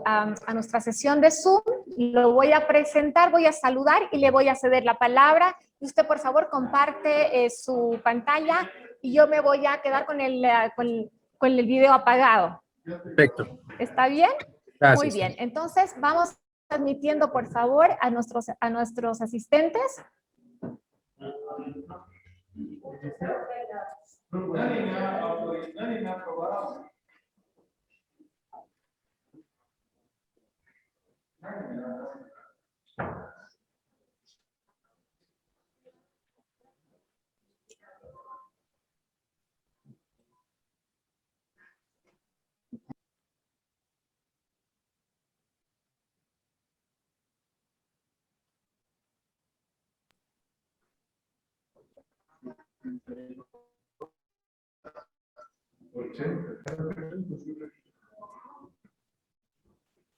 a nuestra sesión de Zoom. Lo voy a presentar, voy a saludar y le voy a ceder la palabra. Y usted, por favor, comparte su pantalla y yo me voy a quedar con el video apagado. Perfecto. ¿Está bien? Gracias. Muy bien. Entonces, vamos admitiendo, por favor, a nuestros asistentes.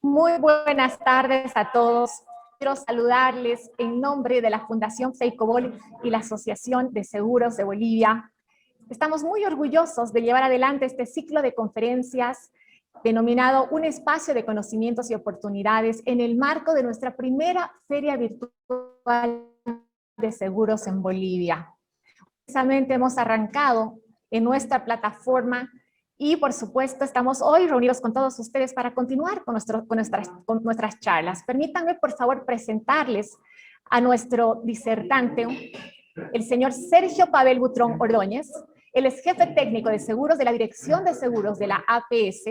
Muy buenas tardes a todos. Quiero saludarles en nombre de la Fundación FEICOBOL y la Asociación de Seguros de Bolivia. Estamos muy orgullosos de llevar adelante este ciclo de conferencias denominado Un Espacio de Conocimientos y Oportunidades en el marco de nuestra primera Feria Virtual de Seguros en Bolivia. Precisamente hemos arrancado en nuestra plataforma y, por supuesto, estamos hoy reunidos con todos ustedes para continuar con nuestras charlas. Permítanme, por favor, presentarles a nuestro disertante, el señor Sergio Pavel Butrón Ordóñez. Él es jefe técnico de seguros de la Dirección de Seguros de la APS.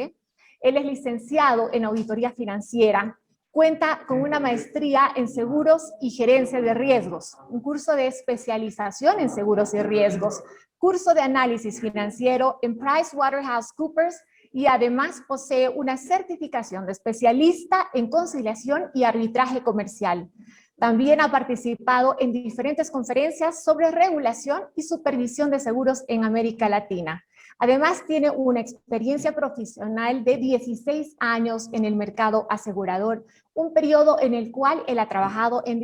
Él es licenciado en auditoría financiera. Cuenta con una maestría en seguros y gerencia de riesgos, un curso de especialización en seguros y riesgos, curso de análisis financiero en PricewaterhouseCoopers y además posee una certificación de especialista en conciliación y arbitraje comercial. También ha participado en diferentes conferencias sobre regulación y supervisión de seguros en América Latina. Además, tiene una experiencia profesional de 16 años en el mercado asegurador, un periodo en el cual él ha trabajado en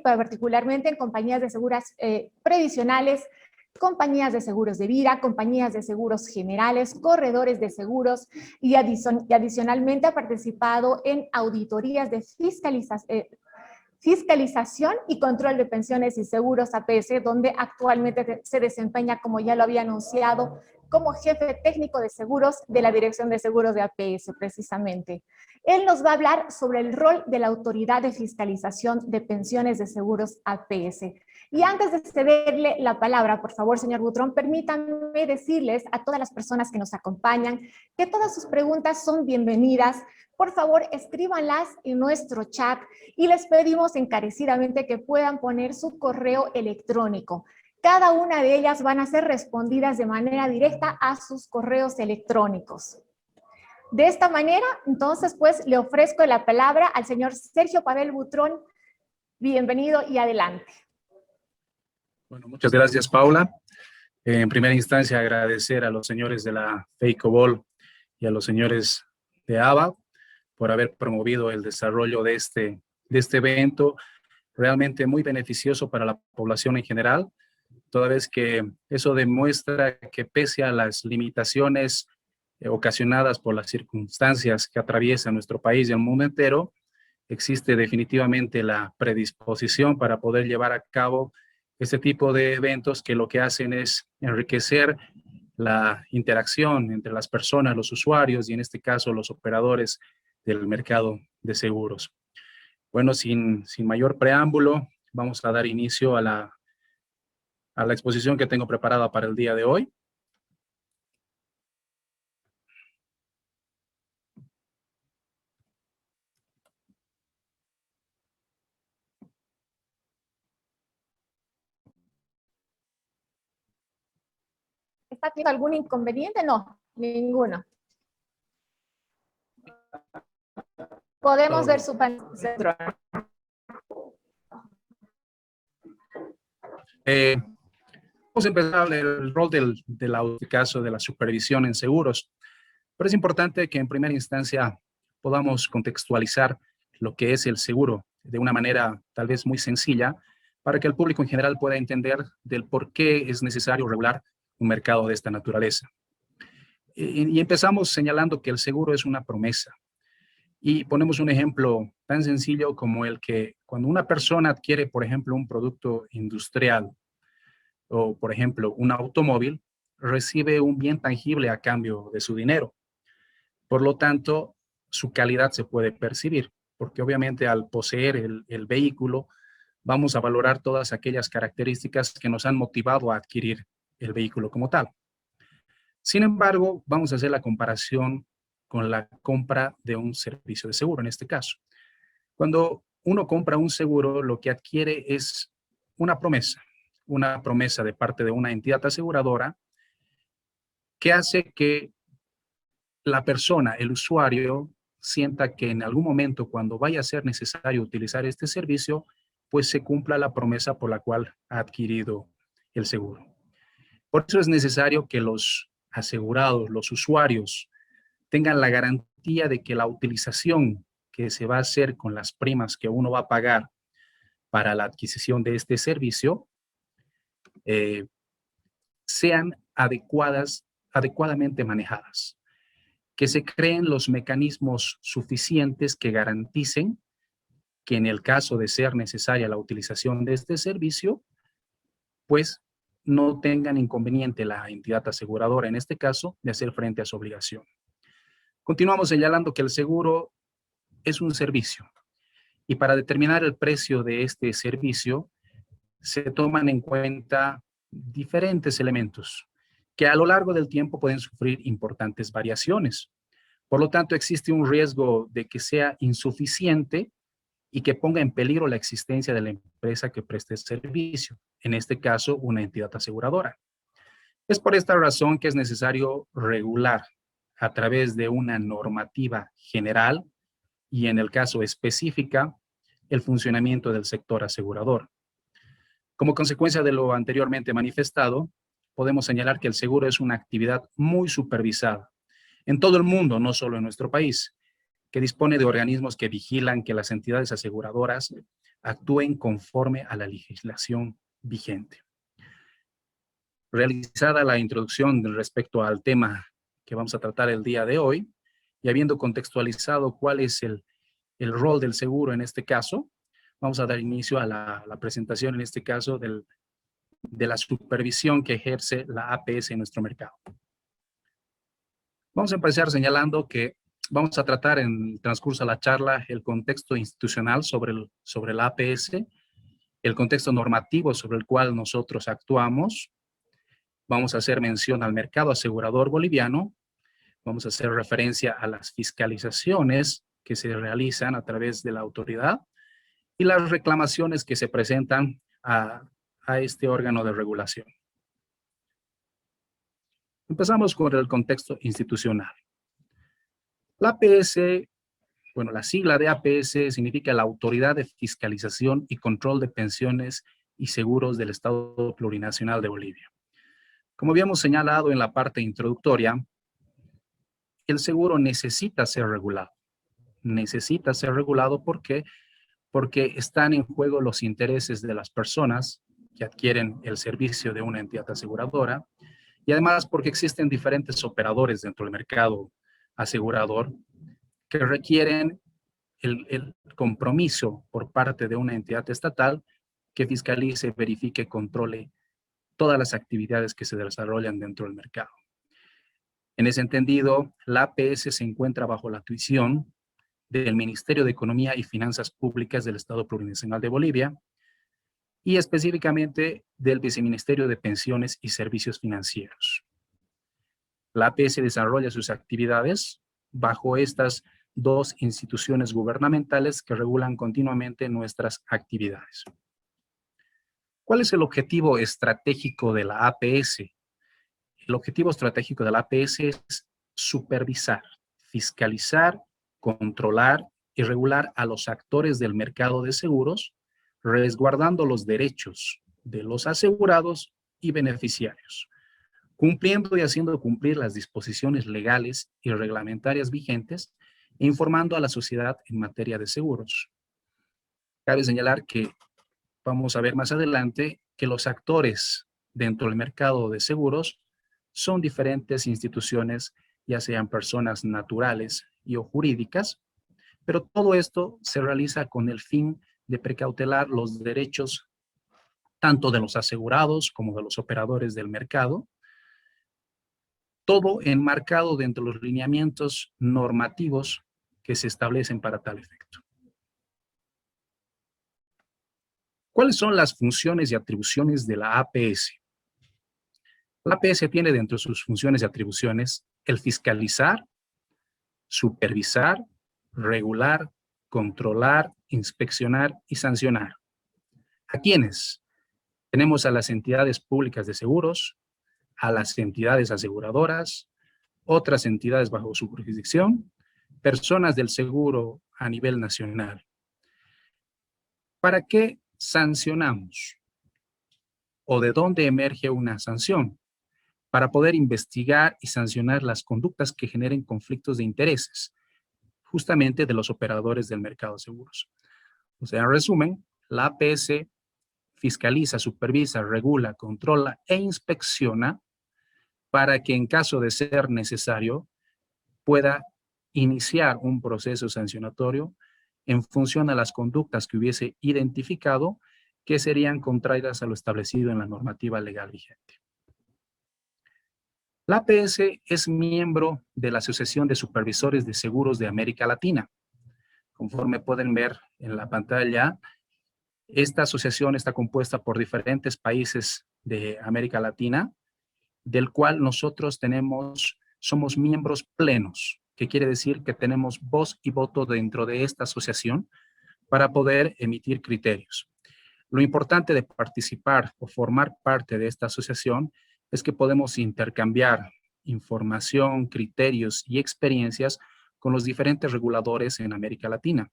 particularmente en compañías de seguros previsionales, compañías de seguros de vida, compañías de seguros generales, corredores de seguros y adicionalmente ha participado en auditorías de fiscalización y control de pensiones y seguros APS, donde actualmente se desempeña, como ya lo había anunciado, como jefe técnico de seguros de la Dirección de Seguros de APS, precisamente. Él nos va a hablar sobre el rol de la Autoridad de Fiscalización de Pensiones de Seguros APS. Y antes de cederle la palabra, por favor, señor Butrón, permítanme decirles a todas las personas que nos acompañan que todas sus preguntas son bienvenidas. Por favor, escríbanlas en nuestro chat y les pedimos encarecidamente que puedan poner su correo electrónico. Cada una de ellas van a ser respondidas de manera directa a sus correos electrónicos. De esta manera, entonces, pues, le ofrezco la palabra al señor Sergio Pavel Butrón. Bienvenido y adelante. Bueno, muchas gracias, Paula. En primera instancia, agradecer a los señores de la FEICOBOL y a los señores de ABA por haber promovido el desarrollo de este evento, realmente muy beneficioso para la población en general, toda vez que eso demuestra que pese a las limitaciones ocasionadas por las circunstancias que atraviesa nuestro país y el mundo entero, existe definitivamente la predisposición para poder llevar a cabo este tipo de eventos que lo que hacen es enriquecer la interacción entre las personas, los usuarios y en este caso los operadores del mercado de seguros. Bueno, sin mayor preámbulo, vamos a dar inicio a la exposición que tengo preparada para el día de hoy. ¿Está teniendo algún inconveniente? No, ninguno. Podemos ver su pantalla. Vamos a empezar el rol del caso de la supervisión en seguros. Pero es importante que en primera instancia podamos contextualizar lo que es el seguro de una manera tal vez muy sencilla para que el público en general pueda entender del por qué es necesario regular un mercado de esta naturaleza. Y empezamos señalando que el seguro es una promesa, Y ponemos un ejemplo tan sencillo como el que cuando una persona adquiere, por ejemplo, un producto industrial o, por ejemplo, un automóvil, recibe un bien tangible a cambio de su dinero. Por lo tanto, su calidad se puede percibir, porque obviamente al poseer el vehículo, vamos a valorar todas aquellas características que nos han motivado a adquirir el vehículo como tal. Sin embargo, vamos a hacer la comparación con la compra de un servicio de seguro, en este caso. Cuando uno compra un seguro, lo que adquiere es una promesa de parte de una entidad aseguradora que hace que la persona, el usuario, sienta que en algún momento cuando vaya a ser necesario utilizar este servicio, pues se cumpla la promesa por la cual ha adquirido el seguro. Por eso es necesario que los asegurados, los usuarios, tengan la garantía de que la utilización que se va a hacer con las primas que uno va a pagar para la adquisición de este servicio sean adecuadamente manejadas, que se creen los mecanismos suficientes que garanticen que en el caso de ser necesaria la utilización de este servicio, pues no tengan inconveniente la entidad aseguradora, en este caso, de hacer frente a su obligación. Continuamos señalando que el seguro es un servicio y para determinar el precio de este servicio se toman en cuenta diferentes elementos que a lo largo del tiempo pueden sufrir importantes variaciones. Por lo tanto, existe un riesgo de que sea insuficiente y que ponga en peligro la existencia de la empresa que preste el servicio, en este caso, una entidad aseguradora. Es por esta razón que es necesario regular a través de una normativa general y en el caso específica, el funcionamiento del sector asegurador. Como consecuencia de lo anteriormente manifestado, podemos señalar que el seguro es una actividad muy supervisada en todo el mundo, no solo en nuestro país, que dispone de organismos que vigilan que las entidades aseguradoras actúen conforme a la legislación vigente. Realizada la introducción respecto al tema que vamos a tratar el día de hoy, y habiendo contextualizado cuál es el rol del seguro en este caso, vamos a dar inicio a la presentación, en este caso, de la supervisión que ejerce la APS en nuestro mercado. Vamos a empezar señalando que vamos a tratar en el transcurso de la charla el contexto institucional sobre la APS, el contexto normativo sobre el cual nosotros actuamos. Vamos a hacer mención al mercado asegurador boliviano. Vamos a hacer referencia a las fiscalizaciones que se realizan a través de la autoridad y las reclamaciones que se presentan a este órgano de regulación. Empezamos con el contexto institucional. La APS, bueno, la sigla de APS significa la Autoridad de Fiscalización y Control de Pensiones y Seguros del Estado Plurinacional de Bolivia. Como habíamos señalado en la parte introductoria, el seguro necesita ser regulado. Necesita ser regulado porque están en juego los intereses de las personas que adquieren el servicio de una entidad aseguradora y además porque existen diferentes operadores dentro del mercado asegurador que requieren el compromiso por parte de una entidad estatal que fiscalice, verifique, controle todas las actividades que se desarrollan dentro del mercado. En ese entendido, la APS se encuentra bajo la tuición del Ministerio de Economía y Finanzas Públicas del Estado Plurinacional de Bolivia y específicamente del Viceministerio de Pensiones y Servicios Financieros. La APS desarrolla sus actividades bajo estas dos instituciones gubernamentales que regulan continuamente nuestras actividades. ¿Cuál es el objetivo estratégico de la APS? El objetivo estratégico de la APS es supervisar, fiscalizar, controlar y regular a los actores del mercado de seguros, resguardando los derechos de los asegurados y beneficiarios, cumpliendo y haciendo cumplir las disposiciones legales y reglamentarias vigentes e informando a la sociedad en materia de seguros. Cabe señalar que vamos a ver más adelante que los actores dentro del mercado de seguros son diferentes instituciones, ya sean personas naturales y o jurídicas, Pero todo esto se realiza con el fin de precautelar los derechos tanto de los asegurados como de los operadores del mercado, todo enmarcado dentro de los lineamientos normativos que se establecen para tal efecto. ¿Cuáles son las funciones y atribuciones de la APS? La APS tiene dentro de sus funciones y atribuciones el fiscalizar, supervisar, regular, controlar, inspeccionar y sancionar. ¿A quiénes? Tenemos a las entidades públicas de seguros, a las entidades aseguradoras, otras entidades bajo su jurisdicción, personas del seguro a nivel nacional. ¿Para qué sancionamos? ¿O de dónde emerge una sanción? Para poder investigar y sancionar las conductas que generen conflictos de intereses, justamente de los operadores del mercado de seguros. O sea, en resumen, la APS fiscaliza, supervisa, regula, controla e inspecciona para que en caso de ser necesario pueda iniciar un proceso sancionatorio en función a las conductas que hubiese identificado que serían contrarias a lo establecido en la normativa legal vigente. La APS es miembro de la Asociación de Supervisores de Seguros de América Latina. Conforme pueden ver en la pantalla, esta asociación está compuesta por diferentes países de América Latina, del cual nosotros somos miembros plenos, que quiere decir que tenemos voz y voto dentro de esta asociación para poder emitir criterios. Lo importante de participar o formar parte de esta asociación es que podemos intercambiar información, criterios y experiencias con los diferentes reguladores en América Latina,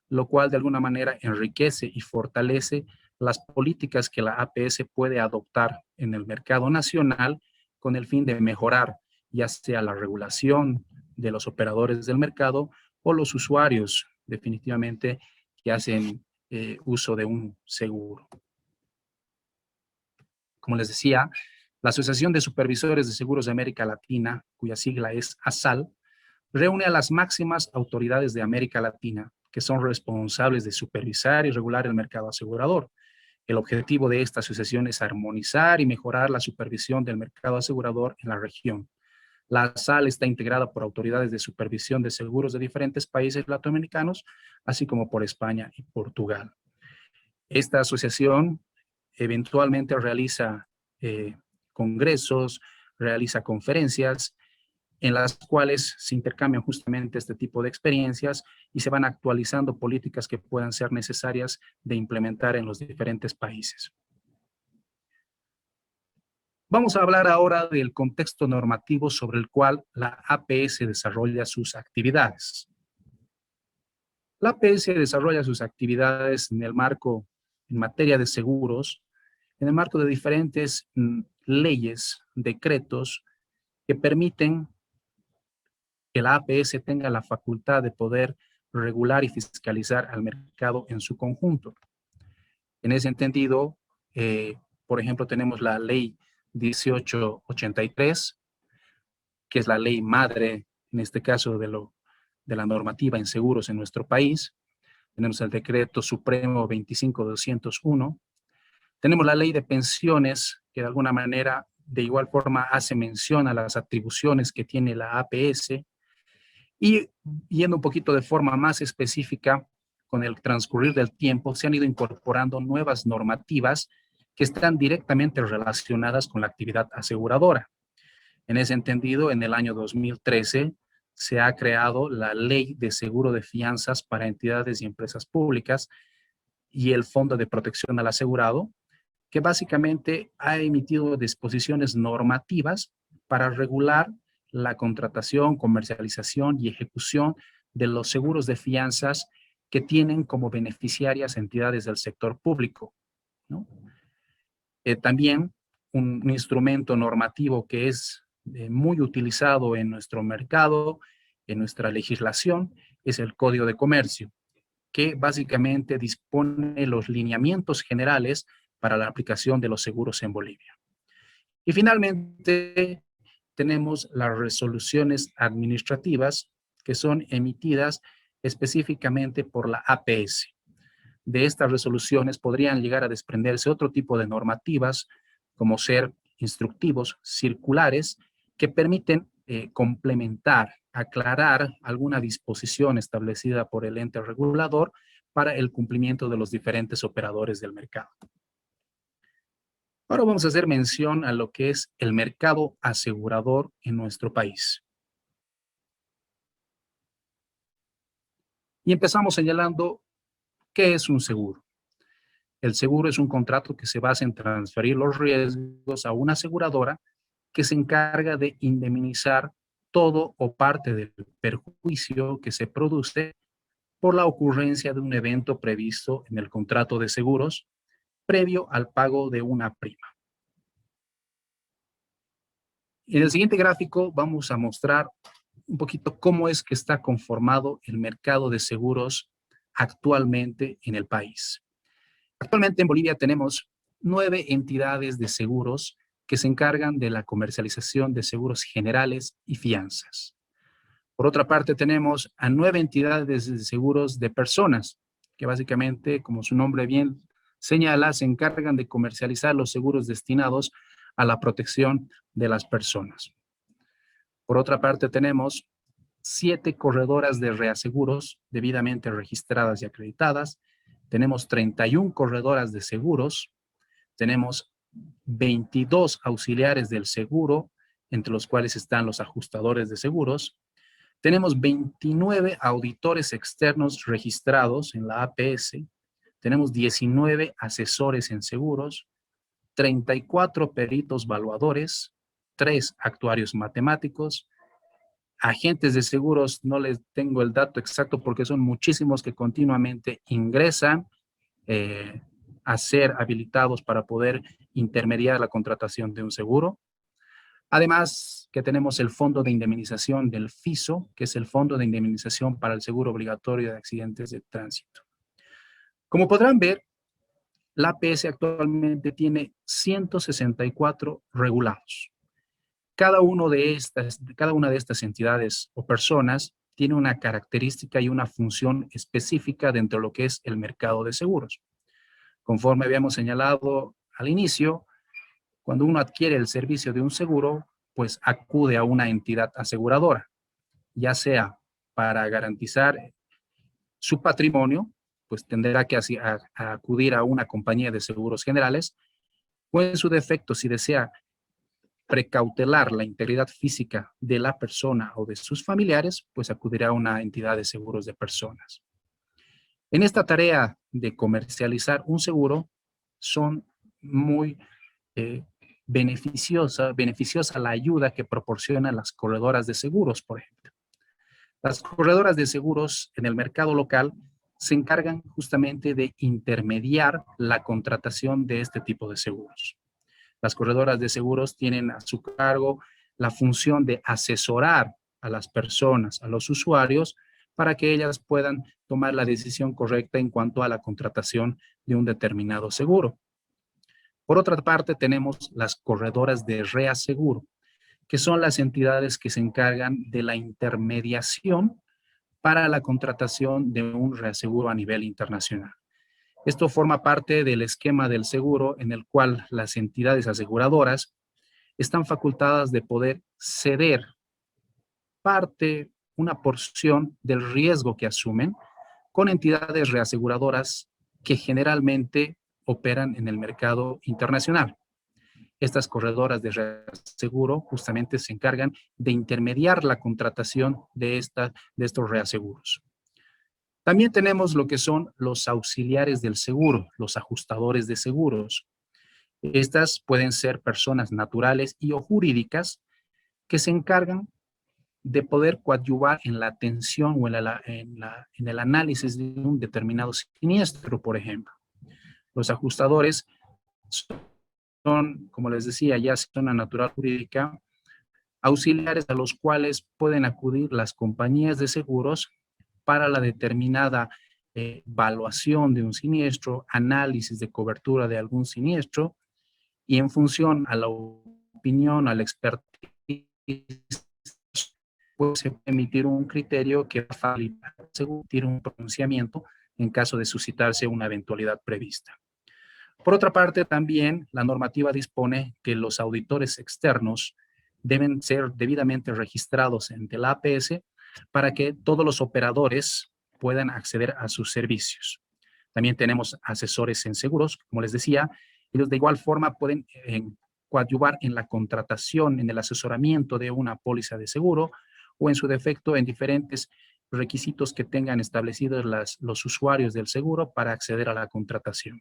lo cual de alguna manera enriquece y fortalece las políticas que la APS puede adoptar en el mercado nacional con el fin de mejorar ya sea la regulación de los operadores del mercado o los usuarios definitivamente que hacen uso de un seguro. Como les decía, la Asociación de Supervisores de Seguros de América Latina, cuya sigla es ASAL, reúne a las máximas autoridades de América Latina que son responsables de supervisar y regular el mercado asegurador. El objetivo de esta asociación es armonizar y mejorar la supervisión del mercado asegurador en la región. La ASAL está integrada por autoridades de supervisión de seguros de diferentes países latinoamericanos, así como por España y Portugal. Esta asociación eventualmente realiza congresos, realiza conferencias en las cuales se intercambian justamente este tipo de experiencias y se van actualizando políticas que puedan ser necesarias de implementar en los diferentes países. Vamos a hablar ahora del contexto normativo sobre el cual la APS desarrolla sus actividades. La APS desarrolla sus actividades en el marco, en materia de seguros, en el marco de diferentes leyes, decretos que permiten que la APS tenga la facultad de poder regular y fiscalizar al mercado en su conjunto. En ese entendido, por ejemplo, tenemos la ley 1883, que es la ley madre, en este caso, de la normativa en seguros en nuestro país. Tenemos el decreto supremo 25201. Tenemos la ley de pensiones, que de alguna manera, de igual forma, hace mención a las atribuciones que tiene la APS. Y yendo un poquito de forma más específica, con el transcurrir del tiempo, se han ido incorporando nuevas normativas que están directamente relacionadas con la actividad aseguradora. En ese entendido, en el año 2013 se ha creado la Ley de Seguro de Fianzas para Entidades y Empresas Públicas y el Fondo de Protección al Asegurado, que básicamente ha emitido disposiciones normativas para regular la contratación, comercialización y ejecución de los seguros de fianzas que tienen como beneficiarias entidades del sector público, ¿no? También un instrumento normativo que es muy utilizado en nuestro mercado, en nuestra legislación, es el Código de Comercio, que básicamente dispone los lineamientos generales para la aplicación de los seguros en Bolivia. Y finalmente tenemos las resoluciones administrativas que son emitidas específicamente por la APS. De estas resoluciones podrían llegar a desprenderse otro tipo de normativas, como ser instructivos, circulares, que permiten complementar, aclarar alguna disposición establecida por el ente regulador para el cumplimiento de los diferentes operadores del mercado. Ahora vamos a hacer mención a lo que es el mercado asegurador en nuestro país. Y empezamos señalando qué es un seguro. El seguro es un contrato que se basa en transferir los riesgos a una aseguradora que se encarga de indemnizar todo o parte del perjuicio que se produce por la ocurrencia de un evento previsto en el contrato de seguros previo al pago de una prima. En el siguiente gráfico vamos a mostrar un poquito cómo es que está conformado el mercado de seguros actualmente en el país. Actualmente en Bolivia tenemos 9 entidades de seguros que se encargan de la comercialización de seguros generales y fianzas. Por otra parte, tenemos a 9 entidades de seguros de personas, que básicamente, como su nombre bien señala, se encargan de comercializar los seguros destinados a la protección de las personas. Por otra parte, tenemos 7 corredoras de reaseguros debidamente registradas y acreditadas. Tenemos 31 corredoras de seguros. Tenemos 22 auxiliares del seguro, entre los cuales están los ajustadores de seguros. Tenemos 29 auditores externos registrados en la APS. Tenemos 19 asesores en seguros, 34 peritos valuadores, 3 actuarios matemáticos, agentes de seguros, no les tengo el dato exacto porque son muchísimos que continuamente ingresan a ser habilitados para poder intermediar la contratación de un seguro. Además, que tenemos el Fondo de Indemnización del FISO, que es el Fondo de Indemnización para el Seguro Obligatorio de Accidentes de Tránsito. Como podrán ver, la APS actualmente tiene 164 regulados. Cada una de estas entidades o personas tiene una característica y una función específica dentro de lo que es el mercado de seguros. Conforme habíamos señalado al inicio, cuando uno adquiere el servicio de un seguro, pues acude a una entidad aseguradora, ya sea para garantizar su patrimonio, pues tendrá que acudir a una compañía de seguros generales, o en su defecto, si desea precautelar la integridad física de la persona o de sus familiares, pues acudirá a una entidad de seguros de personas. En esta tarea de comercializar un seguro, son muy beneficiosa la ayuda que proporcionan las corredoras de seguros, por ejemplo. Las corredoras de seguros en el mercado local se encargan justamente de intermediar la contratación de este tipo de seguros. Las corredoras de seguros tienen a su cargo la función de asesorar a las personas, a los usuarios, para que ellas puedan tomar la decisión correcta en cuanto a la contratación de un determinado seguro. Por otra parte, tenemos las corredoras de reaseguro, que son las entidades que se encargan de la intermediación para la contratación de un reaseguro a nivel internacional. Esto forma parte del esquema del seguro en el cual las entidades aseguradoras están facultadas de poder ceder parte, una porción del riesgo que asumen con entidades reaseguradoras que generalmente operan en el mercado internacional. Estas corredoras de reaseguro justamente se encargan de intermediar la contratación de estos reaseguros. También tenemos lo que son los auxiliares del seguro, los ajustadores de seguros. Estas pueden ser personas naturales y o jurídicas que se encargan de poder coadyuvar en la atención o en el análisis de un determinado siniestro, por ejemplo. Los ajustadores son, como les decía, ya son una natural jurídica, auxiliares a los cuales pueden acudir las compañías de seguros para la determinada evaluación de un siniestro, análisis de cobertura de algún siniestro, y en función a la opinión, a la expertise pues se puede emitir un criterio que va a facilitar emitir un pronunciamiento en caso de suscitarse una eventualidad prevista. Por otra parte, también la normativa dispone que los auditores externos deben ser debidamente registrados ante la APS para que todos los operadores puedan acceder a sus servicios. También tenemos asesores en seguros, como les decía, ellos de igual forma pueden coadyuvar en la contratación, en el asesoramiento de una póliza de seguro o en su defecto en diferentes requisitos que tengan establecidos los usuarios del seguro para acceder a la contratación.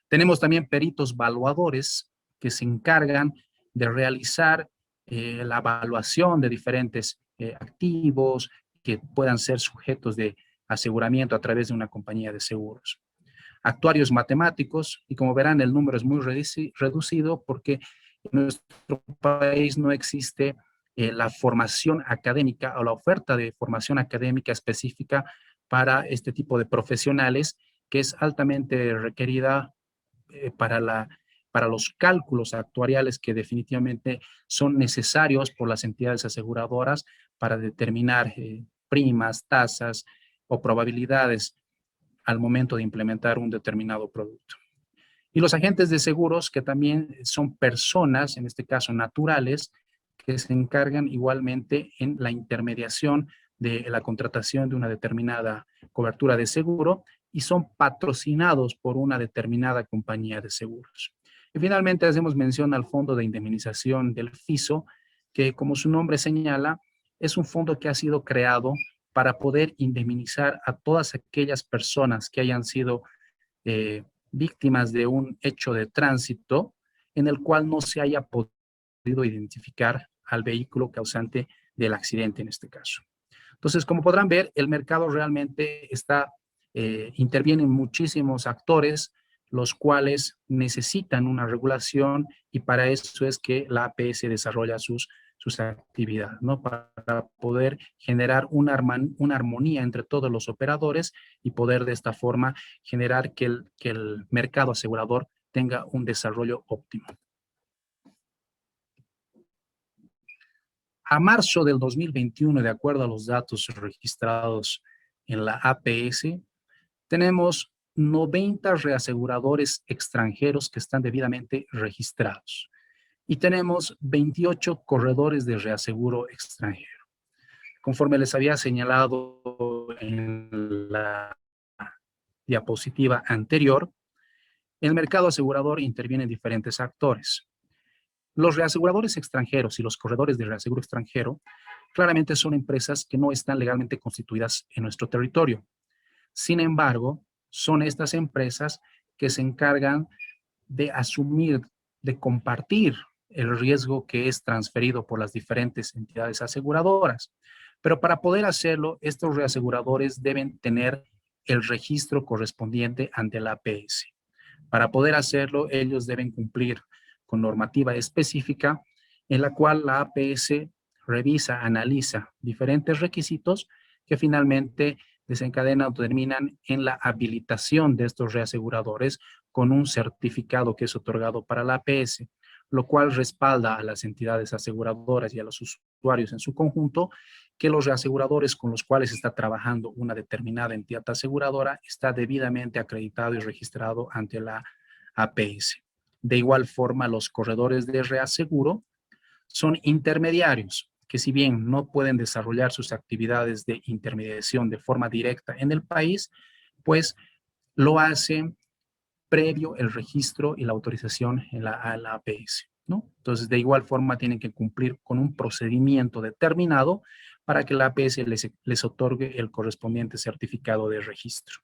Tenemos también peritos valuadores que se encargan de realizar la evaluación de diferentes activos que puedan ser sujetos de aseguramiento a través de una compañía de seguros. Actuarios matemáticos, y como verán el número es muy reducido porque en nuestro país no existe la formación académica o la oferta de formación académica específica para este tipo de profesionales que es altamente requerida para los cálculos actuariales que definitivamente son necesarios por las entidades aseguradoras para determinar primas, tasas o probabilidades al momento de implementar un determinado producto. Y los agentes de seguros, que también son personas, en este caso naturales, que se encargan igualmente en la intermediación de la contratación de una determinada cobertura de seguro y son patrocinados por una determinada compañía de seguros. Y finalmente hacemos mención al Fondo de Indemnización del FISO, que como su nombre señala, es un fondo que ha sido creado para poder indemnizar a todas aquellas personas que hayan sido víctimas de un hecho de tránsito en el cual no se haya podido identificar al vehículo causante del accidente en este caso. Entonces, como podrán ver, el mercado realmente intervienen muchísimos actores, los cuales necesitan una regulación y para eso es que la APS desarrolla sus actividades, ¿no? Para poder generar una armonía entre todos los operadores y poder de esta forma generar que el mercado asegurador tenga un desarrollo óptimo. A marzo del 2021, de acuerdo a los datos registrados en la APS, tenemos 90 reaseguradores extranjeros que están debidamente registrados y tenemos 28 corredores de reaseguro extranjero. Conforme les había señalado en la diapositiva anterior, el mercado asegurador interviene en diferentes actores. Los reaseguradores extranjeros y los corredores de reaseguro extranjero claramente son empresas que no están legalmente constituidas en nuestro territorio. Sin embargo, son estas empresas que se encargan de asumir, de compartir el riesgo que es transferido por las diferentes entidades aseguradoras. Pero para poder hacerlo, estos reaseguradores deben tener el registro correspondiente ante la APS. Para poder hacerlo, ellos deben cumplir con normativa específica en la cual la APS revisa, analiza diferentes requisitos que finalmente desencadenan o terminan en la habilitación de estos reaseguradores con un certificado que es otorgado para la APS, lo cual respalda a las entidades aseguradoras y a los usuarios en su conjunto que los reaseguradores con los cuales está trabajando una determinada entidad aseguradora está debidamente acreditado y registrado ante la APS. De igual forma, los corredores de reaseguro son intermediarios que si bien no pueden desarrollar sus actividades de intermediación de forma directa en el país, pues lo hacen previo el registro y la autorización a la APS, ¿no? Entonces, de igual forma, tienen que cumplir con un procedimiento determinado para que la APS les otorgue el correspondiente certificado de registro.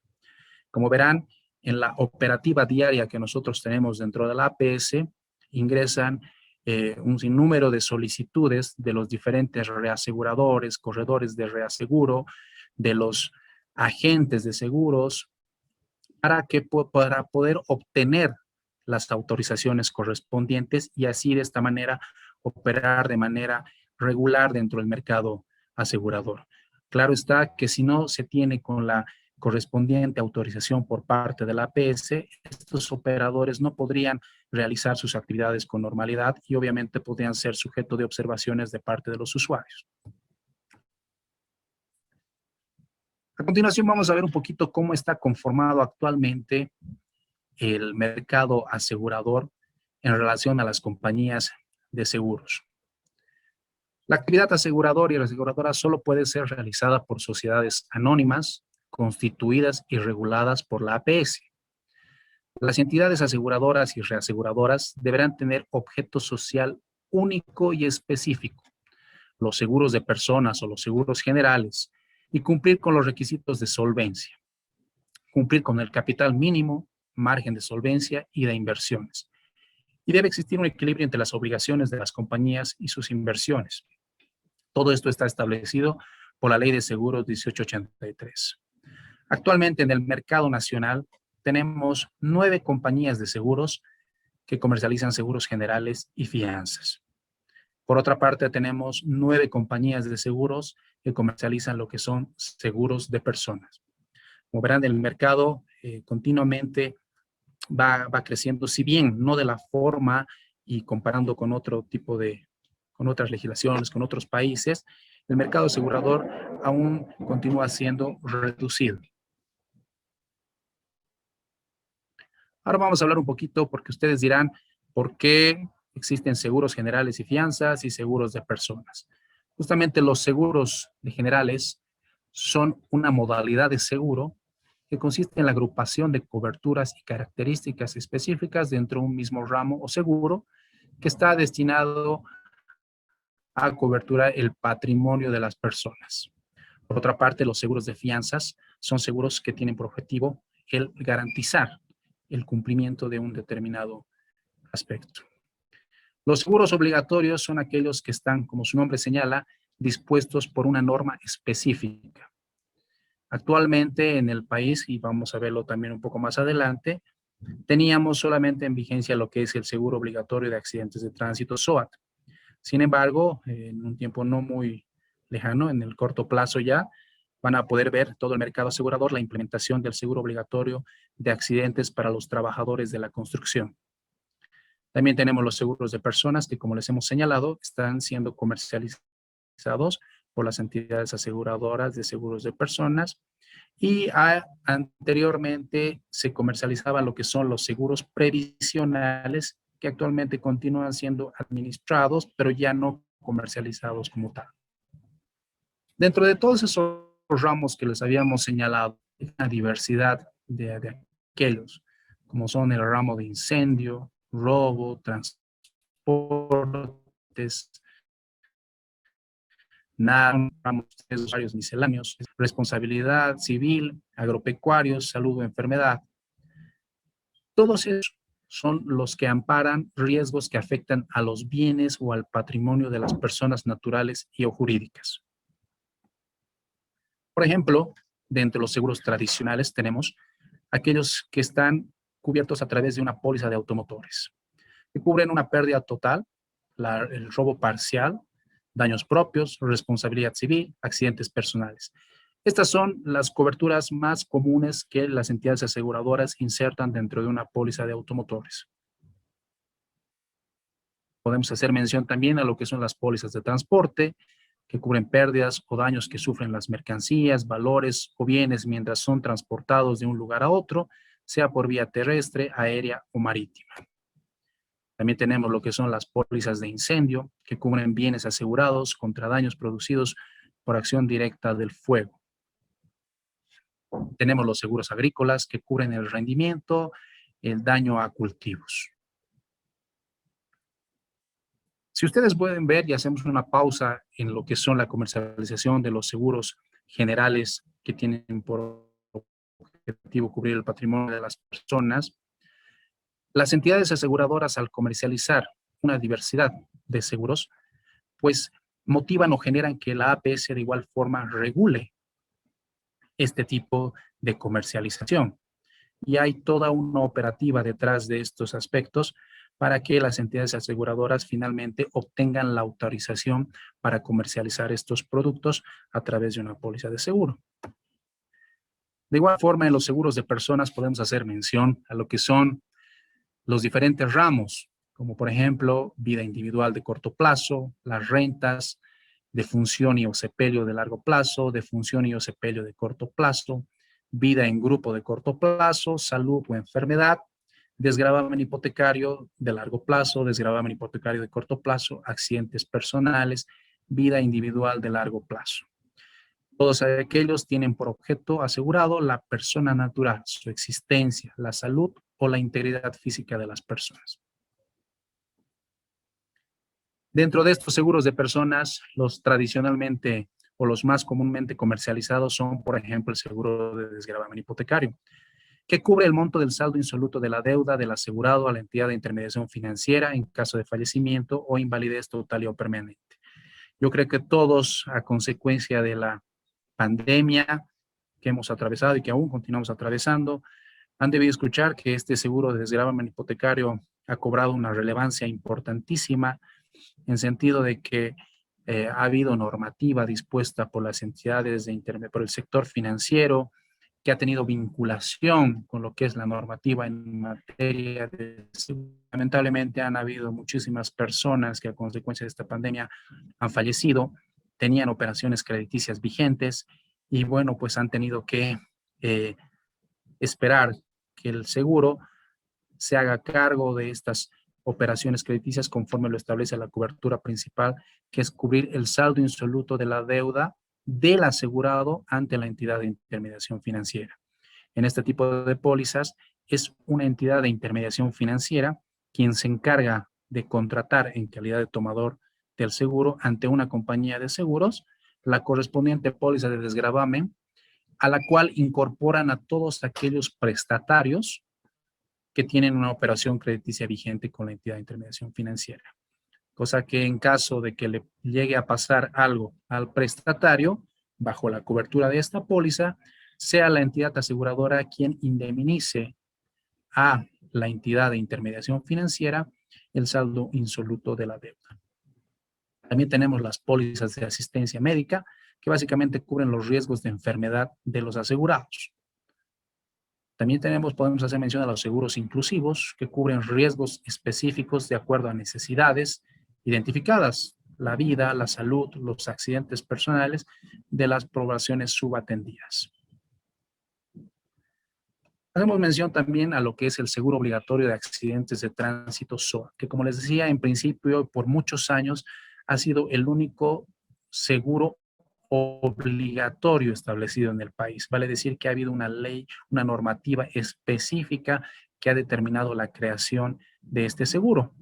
Como verán, en la operativa diaria que nosotros tenemos dentro de la APS, ingresan un sinnúmero de solicitudes de los diferentes reaseguradores, corredores de reaseguro, de los agentes de seguros, para poder obtener las autorizaciones correspondientes y así de esta manera operar de manera regular dentro del mercado asegurador. Claro está que si no se tiene con la correspondiente autorización por parte de la APS, estos operadores no podrían realizar sus actividades con normalidad y obviamente podrían ser sujeto de observaciones de parte de los usuarios. A continuación vamos a ver un poquito cómo está conformado actualmente el mercado asegurador en relación a las compañías de seguros. La actividad aseguradora y reaseguradora solo puede ser realizada por sociedades anónimas, constituidas y reguladas por la APS. Las entidades aseguradoras y reaseguradoras deberán tener objeto social único y específico, los seguros de personas o los seguros generales, y cumplir con los requisitos de solvencia, cumplir con el capital mínimo, margen de solvencia y de inversiones. Y debe existir un equilibrio entre las obligaciones de las compañías y sus inversiones. Todo esto está establecido por la Ley de Seguros 1883. Actualmente en el mercado nacional tenemos 9 compañías de seguros que comercializan seguros generales y fianzas. Por otra parte, tenemos 9 compañías de seguros que comercializan lo que son seguros de personas. Como verán, el mercado continuamente va creciendo, si bien no de la forma y comparando con otro tipo de, con otras legislaciones, con otros países, el mercado asegurador aún continúa siendo reducido. Ahora vamos a hablar un poquito porque ustedes dirán por qué existen seguros generales y fianzas y seguros de personas. Justamente los seguros de generales son una modalidad de seguro que consiste en la agrupación de coberturas y características específicas dentro de un mismo ramo o seguro que está destinado a cobertura el patrimonio de las personas. Por otra parte, los seguros de fianzas son seguros que tienen por objetivo el garantizar el cumplimiento de un determinado aspecto. Los seguros obligatorios son aquellos que están, como su nombre señala, dispuestos por una norma específica. Actualmente en el país, y vamos a verlo también un poco más adelante, teníamos solamente en vigencia lo que es el seguro obligatorio de accidentes de tránsito SOAT. Sin embargo, en un tiempo no muy lejano, en el corto plazo ya, van a poder ver todo el mercado asegurador la implementación del seguro obligatorio de accidentes para los trabajadores de la construcción. También tenemos los seguros de personas que, como les hemos señalado, están siendo comercializados por las entidades aseguradoras de seguros de personas y anteriormente se comercializaba lo que son los seguros previsionales que actualmente continúan siendo administrados, pero ya no comercializados como tal. Dentro de todos esos ramos que les habíamos señalado, hay una diversidad de aquellos, como son el ramo de incendio, robo, transportes, ramos de usuarios misceláneos, responsabilidad civil, agropecuarios, salud o enfermedad. Todos esos son los que amparan riesgos que afectan a los bienes o al patrimonio de las personas naturales y o jurídicas. Por ejemplo, dentro de los seguros tradicionales tenemos aquellos que están cubiertos a través de una póliza de automotores, que cubren una pérdida total, el robo parcial, daños propios, responsabilidad civil, accidentes personales. Estas son las coberturas más comunes que las entidades aseguradoras insertan dentro de una póliza de automotores. Podemos hacer mención también a lo que son las pólizas de transporte, que cubren pérdidas o daños que sufren las mercancías, valores o bienes mientras son transportados de un lugar a otro, sea por vía terrestre, aérea o marítima. También tenemos lo que son las pólizas de incendio, que cubren bienes asegurados contra daños producidos por acción directa del fuego. Tenemos los seguros agrícolas, que cubren el rendimiento, el daño a cultivos. Si ustedes pueden ver y hacemos una pausa en lo que son la comercialización de los seguros generales que tienen por objetivo cubrir el patrimonio de las personas, las entidades aseguradoras al comercializar una diversidad de seguros, pues motivan o generan que la APS de igual forma regule este tipo de comercialización. Y hay toda una operativa detrás de estos aspectos para que las entidades aseguradoras finalmente obtengan la autorización para comercializar estos productos a través de una póliza de seguro. De igual forma, en los seguros de personas podemos hacer mención a lo que son los diferentes ramos, como por ejemplo, vida individual de corto plazo, las rentas, defunción y o sepelio de largo plazo, defunción y o sepelio de corto plazo, vida en grupo de corto plazo, salud o enfermedad, desgravamen hipotecario de largo plazo, desgravamen hipotecario de corto plazo, accidentes personales, vida individual de largo plazo. Todos aquellos tienen por objeto asegurado la persona natural, su existencia, la salud o la integridad física de las personas. Dentro de estos seguros de personas, los tradicionalmente o los más comúnmente comercializados son, por ejemplo, el seguro de desgravamen hipotecario, que cubre el monto del saldo insoluto de la deuda del asegurado a la entidad de intermediación financiera en caso de fallecimiento o invalidez total o permanente. Yo creo que todos, a consecuencia de la pandemia que hemos atravesado y que aún continuamos atravesando, han debido escuchar que este seguro de desgravamen hipotecario ha cobrado una relevancia importantísima en sentido de que ha habido normativa dispuesta por las entidades por el sector financiero, que ha tenido vinculación con lo que es la normativa en materia de seguro. Lamentablemente han habido muchísimas personas que a consecuencia de esta pandemia han fallecido, tenían operaciones crediticias vigentes y bueno, pues han tenido que esperar que el seguro se haga cargo de estas operaciones crediticias conforme lo establece la cobertura principal, que es cubrir el saldo insoluto de la deuda del asegurado ante la entidad de intermediación financiera. En este tipo de pólizas es una entidad de intermediación financiera quien se encarga de contratar en calidad de tomador del seguro ante una compañía de seguros la correspondiente póliza de desgravamen, a la cual incorporan a todos aquellos prestatarios que tienen una operación crediticia vigente con la entidad de intermediación financiera. Cosa que en caso de que le llegue a pasar algo al prestatario, bajo la cobertura de esta póliza, sea la entidad aseguradora quien indemnice a la entidad de intermediación financiera el saldo insoluto de la deuda. También tenemos las pólizas de asistencia médica, que básicamente cubren los riesgos de enfermedad de los asegurados. También podemos hacer mención a los seguros inclusivos, que cubren riesgos específicos de acuerdo a necesidades identificadas, la vida, la salud, los accidentes personales de las poblaciones subatendidas. Hacemos mención también a lo que es el seguro obligatorio de accidentes de tránsito SOA, que como les decía, en principio, por muchos años, ha sido el único seguro obligatorio establecido en el país. Vale decir que ha habido una ley, una normativa específica que ha determinado la creación de este seguro.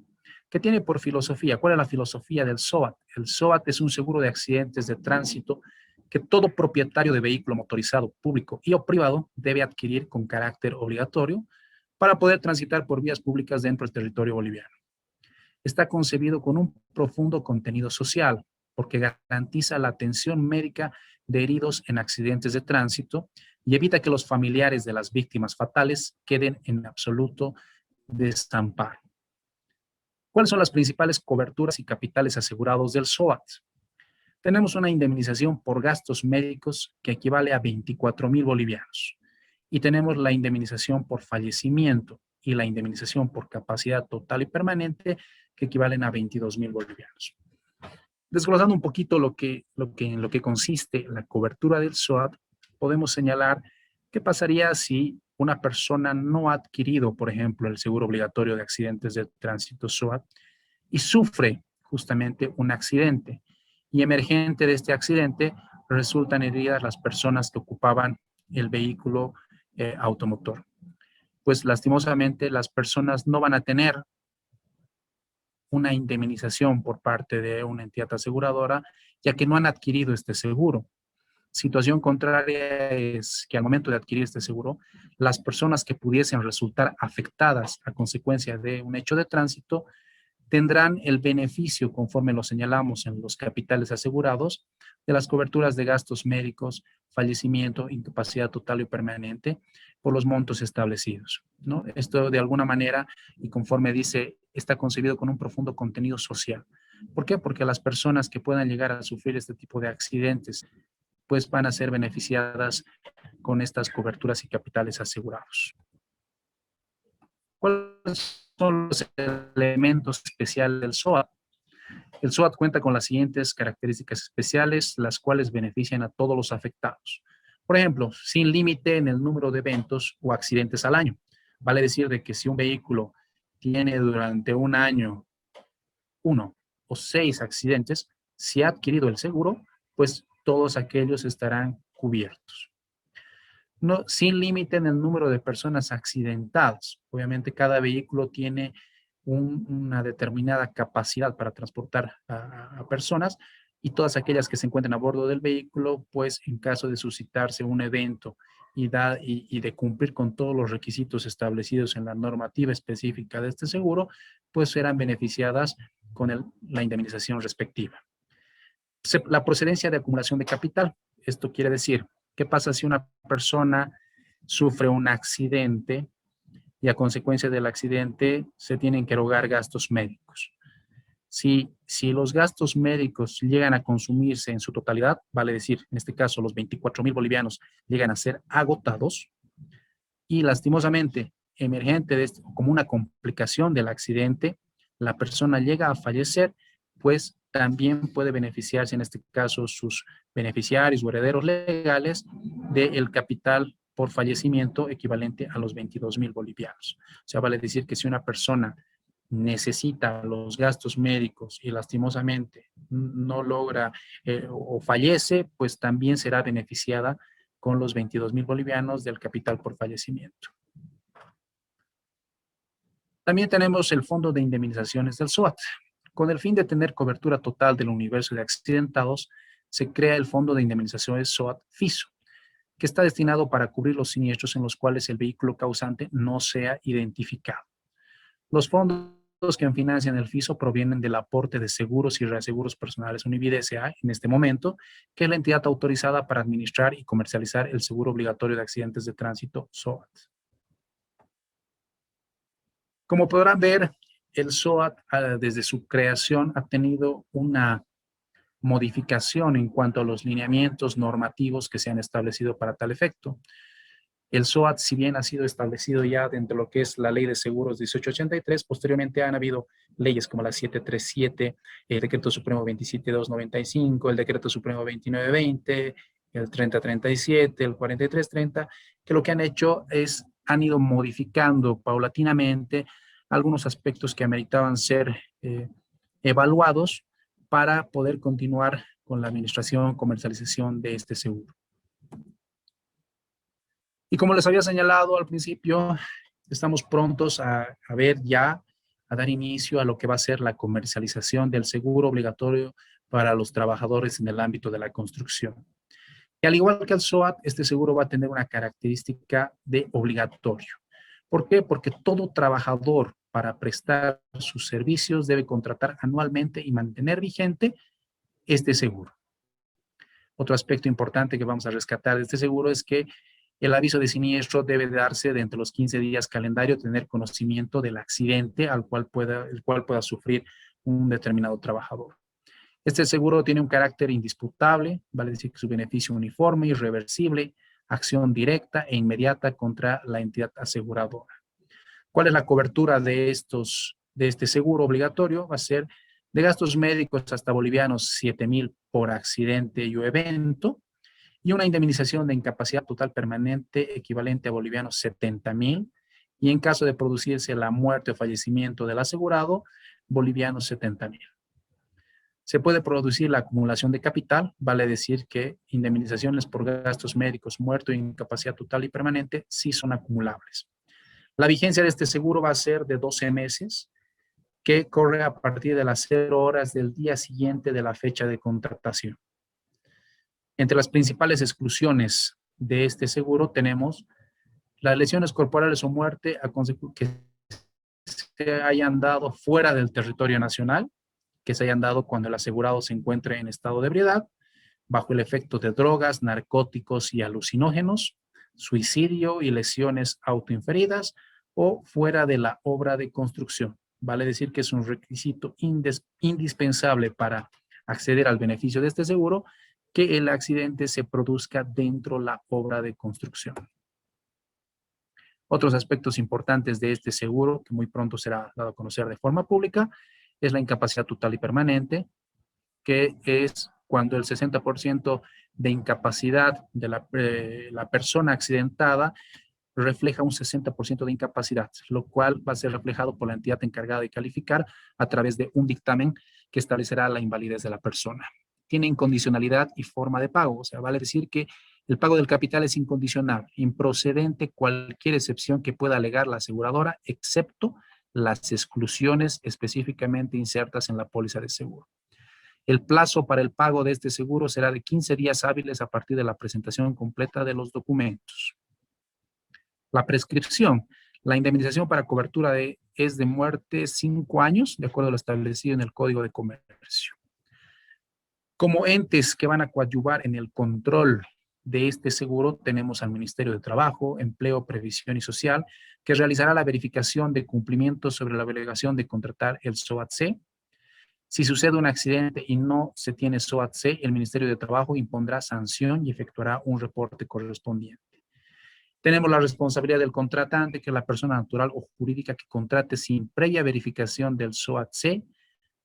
¿Qué tiene por filosofía? ¿Cuál es la filosofía del SOAT? El SOAT es un seguro de accidentes de tránsito que todo propietario de vehículo motorizado público y o privado debe adquirir con carácter obligatorio para poder transitar por vías públicas dentro del territorio boliviano. Está concebido con un profundo contenido social porque garantiza la atención médica de heridos en accidentes de tránsito y evita que los familiares de las víctimas fatales queden en absoluto desamparo. ¿Cuáles son las principales coberturas y capitales asegurados del SOAT? Tenemos una indemnización por gastos médicos que equivale a 24,000 bolivianos. Y tenemos la indemnización por fallecimiento y la indemnización por capacidad total y permanente que equivalen a 22,000 bolivianos. Desglosando un poquito en lo que consiste la cobertura del SOAT, podemos señalar qué pasaría si una persona no ha adquirido, por ejemplo, el seguro obligatorio de accidentes de tránsito SOAT y sufre justamente un accidente. Y emergente de este accidente resultan heridas las personas que ocupaban el vehículo automotor. Pues lastimosamente las personas no van a tener una indemnización por parte de una entidad aseguradora, ya que no han adquirido este seguro. Situación contraria es que al momento de adquirir este seguro, las personas que pudiesen resultar afectadas a consecuencia de un hecho de tránsito tendrán el beneficio, conforme lo señalamos en los capitales asegurados, de las coberturas de gastos médicos, fallecimiento, incapacidad total y permanente por los montos establecidos, ¿no? Esto de alguna manera, y conforme dice, está concebido con un profundo contenido social. ¿Por qué? Porque las personas que puedan llegar a sufrir este tipo de accidentes, pues van a ser beneficiadas con estas coberturas y capitales asegurados. ¿Cuáles son los elementos especiales del SOAT? El SOAT cuenta con las siguientes características especiales, las cuales benefician a todos los afectados. Por ejemplo, sin límite en el número de eventos o accidentes al año. Vale decir de que si un vehículo tiene durante un año 1 o 6 accidentes, si ha adquirido el seguro, pues todos aquellos estarán cubiertos. No, sin límite en el número de personas accidentadas. Obviamente cada vehículo tiene una determinada capacidad para transportar a personas y todas aquellas que se encuentren a bordo del vehículo, pues en caso de suscitarse un evento y de cumplir con todos los requisitos establecidos en la normativa específica de este seguro, pues serán beneficiadas con la indemnización respectiva. La procedencia de acumulación de capital. Esto quiere decir, ¿qué pasa si una persona sufre un accidente y a consecuencia del accidente se tienen que erogar gastos médicos? Si los gastos médicos llegan a consumirse en su totalidad, vale decir, en este caso los 24,000 bolivianos llegan a ser agotados y lastimosamente emergente de esto, como una complicación del accidente, la persona llega a fallecer, pues también puede beneficiarse, en este caso, sus beneficiarios o herederos legales del capital por fallecimiento equivalente a los 22,000 bolivianos. O sea, vale decir que si una persona necesita los gastos médicos y lastimosamente no logra o fallece, pues también será beneficiada con los 22,000 bolivianos del capital por fallecimiento. También tenemos el Fondo de Indemnizaciones del SOAT. Con el fin de tener cobertura total del universo de accidentados, se crea el Fondo de Indemnizaciones SOAT FISO, que está destinado para cubrir los siniestros en los cuales el vehículo causante no sea identificado. Los fondos que financian el FISO provienen del aporte de seguros y reaseguros personales Univid S.A. en este momento, que es la entidad autorizada para administrar y comercializar el seguro obligatorio de accidentes de tránsito SOAT. Como podrán ver, el SOAT desde su creación ha tenido una modificación en cuanto a los lineamientos normativos que se han establecido para tal efecto. El SOAT, si bien ha sido establecido ya dentro de lo que es la Ley de Seguros 1883, posteriormente han habido leyes como la 737, el Decreto Supremo 27295, el Decreto Supremo 2920, el 3037, el 4330, que lo que han hecho es, han ido modificando paulatinamente algunos aspectos que ameritaban ser evaluados para poder continuar con la administración, comercialización de este seguro. Y como les había señalado al principio, estamos prontos a dar inicio a lo que va a ser la comercialización del seguro obligatorio para los trabajadores en el ámbito de la construcción. Y al igual que el SOAT, este seguro va a tener una característica de obligatorio. ¿Por qué? Porque todo trabajador para prestar sus servicios debe contratar anualmente y mantener vigente este seguro. Otro aspecto importante que vamos a rescatar de este seguro es que el aviso de siniestro debe darse de entre los 15 días calendario, tener conocimiento del accidente el cual pueda sufrir un determinado trabajador. Este seguro tiene un carácter indisputable, vale decir que su beneficio uniforme, irreversible, acción directa e inmediata contra la entidad aseguradora. ¿Cuál es la cobertura de este seguro obligatorio? Va a ser de gastos médicos hasta bolivianos 7,000 por accidente y o evento, y una indemnización de incapacidad total permanente equivalente a bolivianos 70,000, y en caso de producirse la muerte o fallecimiento del asegurado, bolivianos 70,000. Se puede producir la acumulación de capital, vale decir que indemnizaciones por gastos médicos, muerte o incapacidad total y permanente sí son acumulables. La vigencia de este seguro va a ser de 12 meses, que corre a partir de las 0 horas del día siguiente de la fecha de contratación. Entre las principales exclusiones de este seguro tenemos las lesiones corporales o muerte que se hayan dado fuera del territorio nacional, que se hayan dado cuando el asegurado se encuentre en estado de ebriedad, bajo el efecto de drogas, narcóticos y alucinógenos, suicidio y lesiones autoinferidas o fuera de la obra de construcción. Vale decir que es un requisito indispensable para acceder al beneficio de este seguro que el accidente se produzca dentro de la obra de construcción. Otros aspectos importantes de este seguro, que muy pronto será dado a conocer de forma pública, es la incapacidad total y permanente, que es cuando el 60% de incapacidad de la persona accidentada refleja un 60% de incapacidad, lo cual va a ser reflejado por la entidad encargada de calificar a través de un dictamen que establecerá la invalidez de la persona. Tiene incondicionalidad y forma de pago, o sea, vale decir que el pago del capital es incondicional, improcedente cualquier excepción que pueda alegar la aseguradora, excepto las exclusiones específicamente insertas en la póliza de seguro. El plazo para el pago de este seguro será de 15 días hábiles a partir de la presentación completa de los documentos. La prescripción. La indemnización para cobertura es de muerte 5 años, de acuerdo a lo establecido en el Código de Comercio. Como entes que van a coadyuvar en el control de este seguro, tenemos al Ministerio de Trabajo, Empleo, Previsión y Social, que realizará la verificación de cumplimiento sobre la obligación de contratar el SOAT-C. Si sucede un accidente y no se tiene SOAT-C, el Ministerio de Trabajo impondrá sanción y efectuará un reporte correspondiente. Tenemos la responsabilidad del contratante, que es la persona natural o jurídica que contrate sin previa verificación del SOAT-C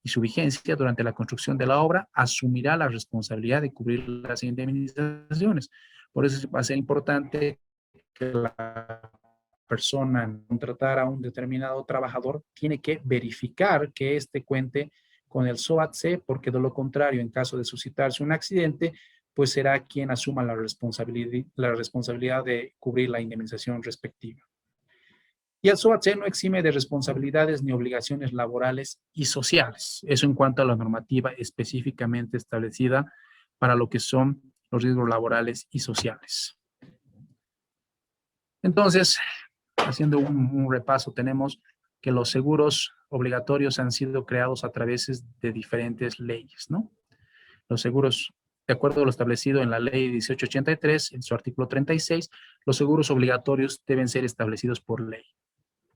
y su vigencia durante la construcción de la obra, asumirá la responsabilidad de cubrir las indemnizaciones. Por eso va a ser importante que la persona contratar a un determinado trabajador tiene que verificar que éste cuente con el SOAT-C, porque de lo contrario, en caso de suscitarse un accidente, pues será quien asuma la responsabilidad de cubrir la indemnización respectiva. Y el SOAT-C no exime de responsabilidades ni obligaciones laborales y sociales. Eso en cuanto a la normativa específicamente establecida para lo que son los riesgos laborales y sociales. Entonces, haciendo un repaso, tenemos que los seguros obligatorios han sido creados a través de diferentes leyes, ¿no? Los seguros, de acuerdo a lo establecido en la ley 1883, en su artículo 36, los seguros obligatorios deben ser establecidos por ley.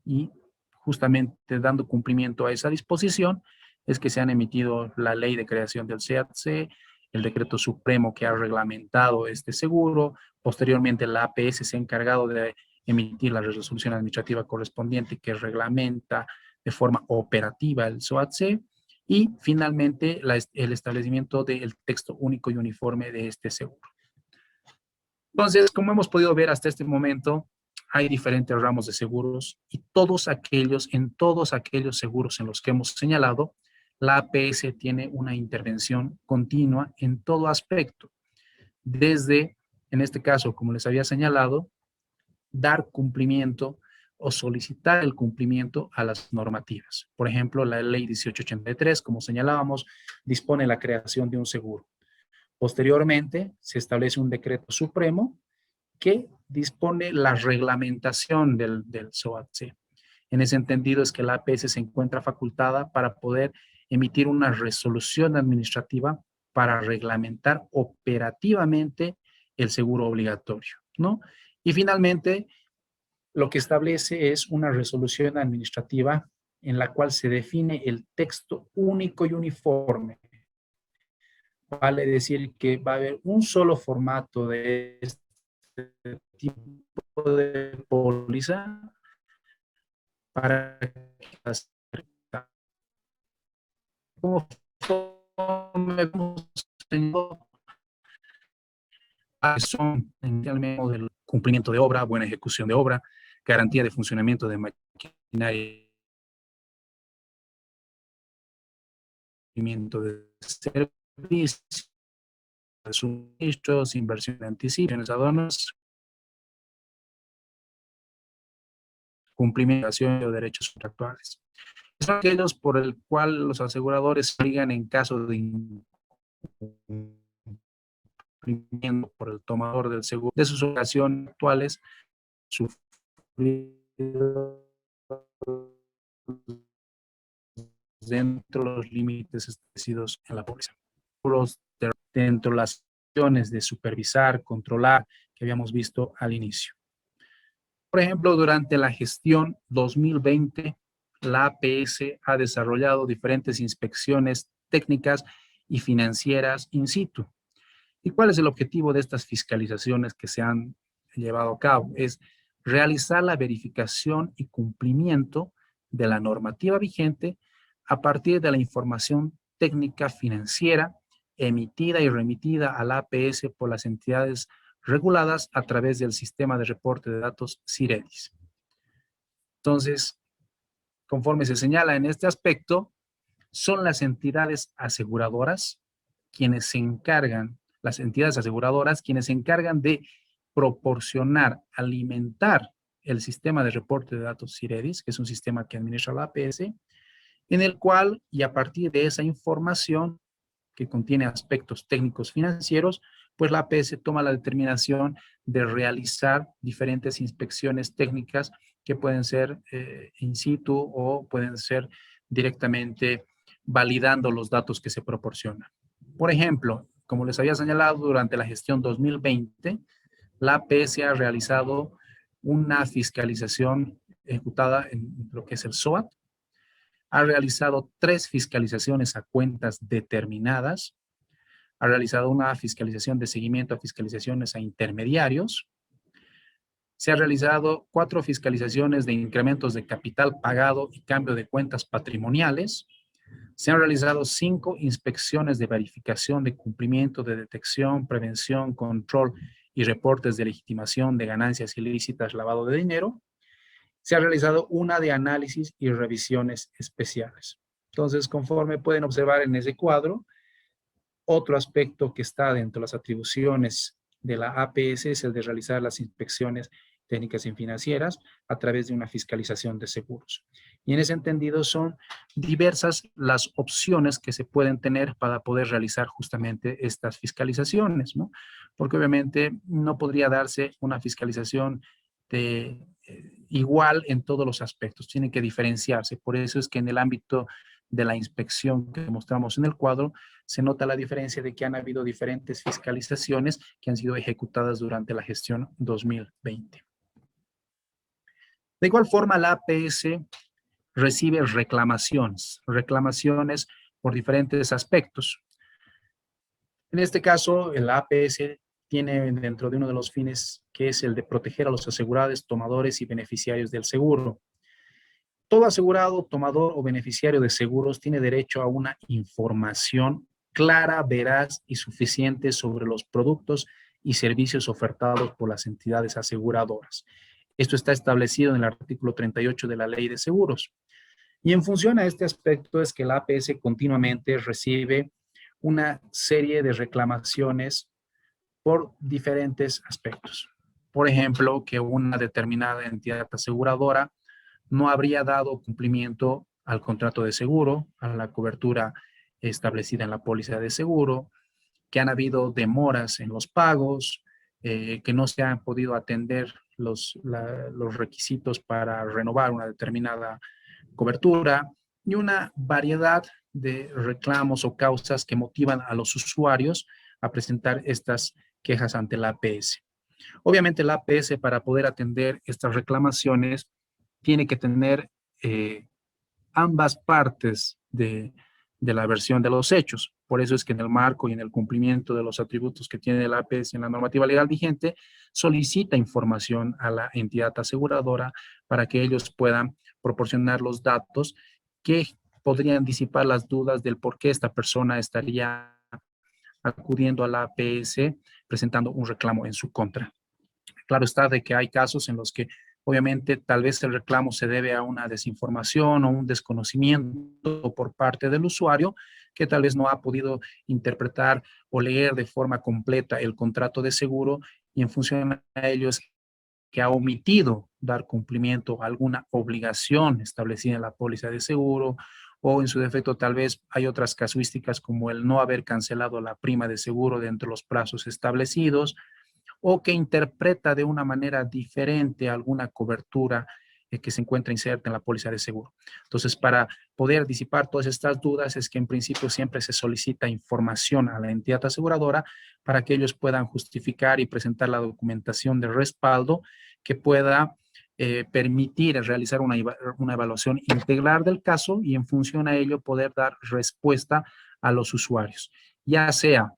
Y justamente dando cumplimiento a esa disposición es que se han emitido la ley de creación del SEAT-C, el decreto supremo que ha reglamentado este seguro, posteriormente la APS se ha encargado de emitir la resolución administrativa correspondiente que reglamenta de forma operativa el SOAT-C, y finalmente el establecimiento del texto único y uniforme de este seguro. Entonces, como hemos podido ver hasta este momento, hay diferentes ramos de seguros y en todos aquellos seguros en los que hemos señalado, la APS tiene una intervención continua en todo aspecto. Desde, en este caso, como les había señalado, dar cumplimiento o solicitar el cumplimiento a las normativas. Por ejemplo, la ley 1883, como señalábamos, dispone la creación de un seguro. Posteriormente, se establece un decreto supremo que dispone la reglamentación del SOAT-C. En ese entendido es que la APS se encuentra facultada para poder emitir una resolución administrativa para reglamentar operativamente el seguro obligatorio, ¿no? Y finalmente, lo que establece es una resolución administrativa en la cual se define el texto único y uniforme. Vale decir que va a haber un solo formato de este tipo de póliza para que las son inicialmente del cumplimiento de obra, buena ejecución de obra, garantía de funcionamiento de maquinaria, de servicios, de suministros, inversión de anticipaciones, aduanas, cumplimiento de derechos contractuales. Son aquellos por el cual los aseguradores obligan en caso de incumplimiento por el tomador del seguro de sus obligaciones actuales, sufrir dentro de los límites establecidos en la póliza. Dentro de las acciones de supervisar, controlar, que habíamos visto al inicio. Por ejemplo, durante la gestión 2020, la APS ha desarrollado diferentes inspecciones técnicas y financieras in situ. ¿Y cuál es el objetivo de estas fiscalizaciones que se han llevado a cabo? Es realizar la verificación y cumplimiento de la normativa vigente a partir de la información técnica financiera emitida y remitida a la APS por las entidades reguladas a través del sistema de reporte de datos SIREDIS. Entonces, conforme se señala en este aspecto, son las entidades aseguradoras quienes se encargan, las entidades aseguradoras quienes se encargan de proporcionar, alimentar el sistema de reporte de datos SIREDIS, que es un sistema que administra la APS, en el cual, y a partir de esa información que contiene aspectos técnicos financieros, pues la APS toma la determinación de realizar diferentes inspecciones técnicas que pueden ser in situ o pueden ser directamente validando los datos que se proporcionan. Por ejemplo, como les había señalado, durante la gestión 2020, la APS ha realizado una fiscalización ejecutada en lo que es el SOAT, ha realizado 3 fiscalizaciones a cuentas determinadas, ha realizado una fiscalización de seguimiento a fiscalizaciones a intermediarios, se ha realizado 4 fiscalizaciones de incrementos de capital pagado y cambio de cuentas patrimoniales, se han realizado 5 inspecciones de verificación de cumplimiento, de detección, prevención, control y reportes de legitimación de ganancias ilícitas, lavado de dinero. Se ha realizado una de análisis y revisiones especiales. Entonces, conforme pueden observar en ese cuadro, otro aspecto que está dentro de las atribuciones de la APS es el de realizar las inspecciones técnicas y financieras a través de una fiscalización de seguros. Y en ese entendido son diversas las opciones que se pueden tener para poder realizar justamente estas fiscalizaciones, ¿no? Porque obviamente no podría darse una fiscalización de, igual en todos los aspectos, tiene que diferenciarse. Por eso es que en el ámbito de la inspección que mostramos en el cuadro, se nota la diferencia de que han habido diferentes fiscalizaciones que han sido ejecutadas durante la gestión 2020. De igual forma, la APS recibe reclamaciones por diferentes aspectos. En este caso, la APS tiene dentro de uno de los fines que es el de proteger a los asegurados, tomadores y beneficiarios del seguro. Todo asegurado, tomador o beneficiario de seguros tiene derecho a una información clara, veraz y suficiente sobre los productos y servicios ofertados por las entidades aseguradoras. Esto está establecido en el artículo 38 de la Ley de Seguros. Y en función a este aspecto es que la APS continuamente recibe una serie de reclamaciones por diferentes aspectos. Por ejemplo, que una determinada entidad aseguradora no habría dado cumplimiento al contrato de seguro, a la cobertura establecida en la póliza de seguro, que han habido demoras en los pagos, que no se han podido atender los requisitos para renovar una determinada cobertura y una variedad de reclamos o causas que motivan a los usuarios a presentar estas quejas ante la APS. Obviamente la APS, para poder atender estas reclamaciones, tiene que tener ambas partes de la versión de los hechos. Por eso es que en el marco y en el cumplimiento de los atributos que tiene la APS en la normativa legal vigente, solicita información a la entidad aseguradora para que ellos puedan proporcionar los datos que podrían disipar las dudas del por qué esta persona estaría acudiendo a la APS presentando un reclamo en su contra. Claro está de que hay casos en los que obviamente tal vez el reclamo se debe a una desinformación o un desconocimiento por parte del usuario que tal vez no ha podido interpretar o leer de forma completa el contrato de seguro y en función a ello es que ha omitido dar cumplimiento a alguna obligación establecida en la póliza de seguro o en su defecto tal vez hay otras casuísticas como el no haber cancelado la prima de seguro dentro de los plazos establecidos o que interpreta de una manera diferente alguna cobertura que se encuentra inserta en la póliza de seguro. Entonces, para poder disipar todas estas dudas es que en principio siempre se solicita información a la entidad aseguradora para que ellos puedan justificar y presentar la documentación de respaldo que pueda permitir realizar una evaluación integral del caso y en función a ello poder dar respuesta a los usuarios, ya sea